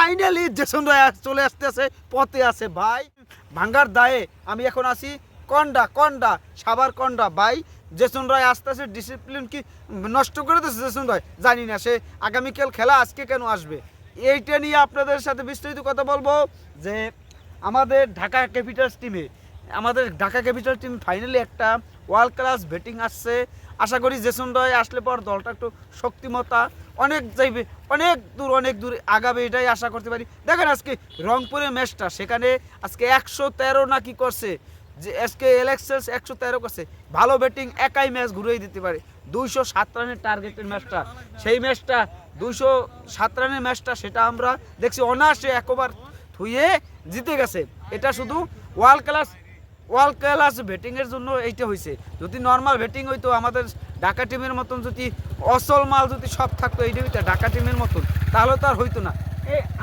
Finally Jason রায় চলে আসতেছে, পথে আছে ভাই। ভাঙ্গার দায়ে আমি এখন আসি কন্ডা সাবার কন্ডা ভাই। জেসন রায় আসতেছে, ডিসিপ্লিন কি নষ্ট করে দিচ্ছে জেসন রায় জানি না, সে আগামীকাল খেলা আজকে কেন আসবে এইটা নিয়ে আপনাদের সাথে বিস্তারিত কথা বলবো। যে আমাদের ঢাকা ক্যাপিটালস টিম ফাইনালি একটা ওয়ার্ল্ড ক্লাস ব্যাটিং আসছে। আশা করি জেসন রায় আসলে পর দলটা একটু শক্তিমত্তা অনেক যাইবে, অনেক দূর আগাবে, এটাই আশা করতে পারি। দেখেন আজকে রংপুরের ম্যাচটা, সেখানে আজকে 113 না কি করছে, যে আজকে এলেক্সেস 113 করছে। ভালো ব্যাটিং, একাই ম্যাচ ঘুরিয়ে দিতে পারে। 207 রানের টার্গেটের ম্যাচটা, সেই ম্যাচটা 207 রানের ম্যাচটা সেটা আমরা দেখছি অনায়াসে একবার থুয়ে জিতে গেছে। এটা শুধু ওয়ার্ল্ড ক্লাস ব্যাটিংয়ের জন্য এইটা হয়েছে। যদি নর্মাল ব্যাটিং হইতো, আমাদের ঢাকা টিমের মতন যদি অসল মাল যদি সব থাকতো এই টিভিতে ঢাকা টিমের মতন, তাহলে তো আর হইতো না।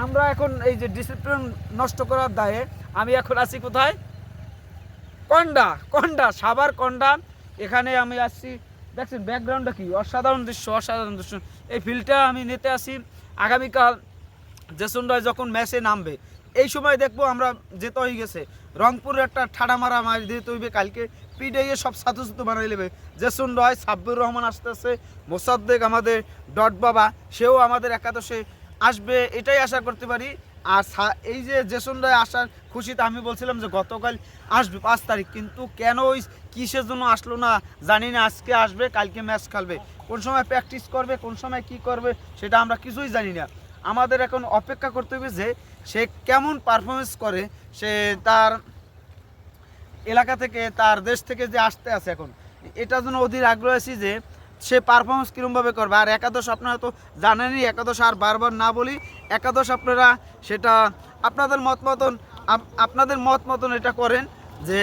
আমরা এখন এই যে ডিসিপ্লিন নষ্ট করার দায়ে আমি এখন আছি কোথায়, কন্ডা সাবার কন্ডা। এখানে আমি আসছি, দেখছেন ব্যাকগ্রাউন্ডটা কি অসাধারণ দৃশ্য। এই ফিল্ডটা আমি নিতে আসি। আগামীকাল জেসন রায় যখন ম্যাচে নামবে এই সময় দেখবো আমরা যেতে হয়ে গেছে রংপুরে একটা ঠাডা মারা মারি দিতে হইবে। কালকে পিডে সব সাথু বানাই নেবে জেসন রায়, সাব্বির রহমান আসতেছে, মোসাদ্দেক আমাদের ডট বাবা, সেও আমাদের একাদশে আসবে, এটাই আশা করতে পারি। আর এই যে জেসন রায় আসার খুশিতে আমি বলছিলাম যে গতকাল আসবে 5 তারিখ, কিন্তু কেন ওই কিসের জন্য আসলো না জানি না। আজকে আসবে, কালকে ম্যাচ খেলবে, কোন সময় প্র্যাকটিস করবে, কোন সময় কি করবে সেটা আমরা কিছুই জানি না। আমাদের এখন অপেক্ষা করতে হবে যে সে কেমন পারফরমেন্স করে। সে তার এলাকা থেকে, তার দেশ থেকে যে আসতে আছে, এখন এটার জন্য অধীর আগ্রহ আছি যে সে পারফরমেন্স কীরকমভাবে করবে। আর একাদশ আপনারা তো জানেনই, একাদশ আর বারবার না বলি, একাদশ আপনারা সেটা আপনাদের মত মতন এটা করেন যে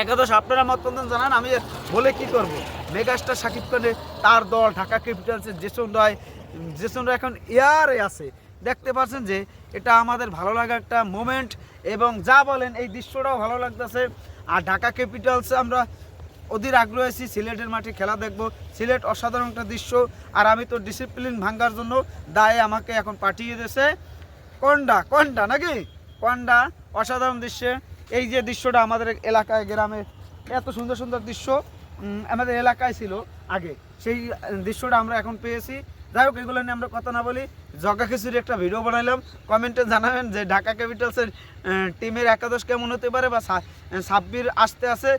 একাদশ আপনারা মত মতন জানান। আমি বলে কি করব, মেগাস্টার শাকিব খানের তার দল ঢাকা ক্যাপিটালসের জেসন রায় এখন এয়ারে আছে। দেখতে পাচ্ছেন যে এটা আমাদের ভালো লাগা একটা মোমেন্ট, এবং যা বলেন এই দৃশ্যটাও ভালো লাগতেছে। আর ঢাকা ক্যাপিটালসে আমরা অধীর আগ্রহ আছি, সিলেটের মাঠে খেলা দেখব। সিলেট অসাধারণ একটা দৃশ্য। আর আমি তো ডিসিপ্লিন ভাঙ্গার জন্য দায়ে আমাকে এখন পাঠিয়ে দিয়েছে কন্ডা নাকি কন্ডা। অসাধারণ দৃশ্যে এই যে দৃশ্যটা আমাদের এলাকায়, গ্রামে এত সুন্দর দৃশ্য আমাদের এলাকায় ছিল আগে, সেই দৃশ্যটা আমরা এখন পেয়েছি। যাই হোক, এগুলো নিয়ে আমরা কথা না বলি, জগা খিচুড়ি একটা ভিডিও বানাইলাম। কমেন্টে জানাবেন যে ঢাকা ক্যাপিটালসের টিমের একাদশ কেমন হতে পারে, বা সাব্বির আসতে আছে।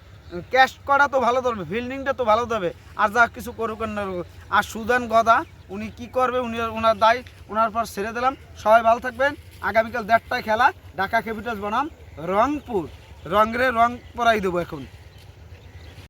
ক্যাশ করা তো ভালো ধরবে, ফিল্ডিংটা তো ভালো দেবে, আর যা কিছু করুক না। আর সুদান গদা উনি কি করবে, ওনার দায়, ওনার পর ছেড়ে দিলাম। সবাই ভালো থাকবেন। আগামীকাল 1:30টায় খেলা, ঢাকা ক্যাপিটালস বনাম রংপুর। রং পরাই দেবো এখন।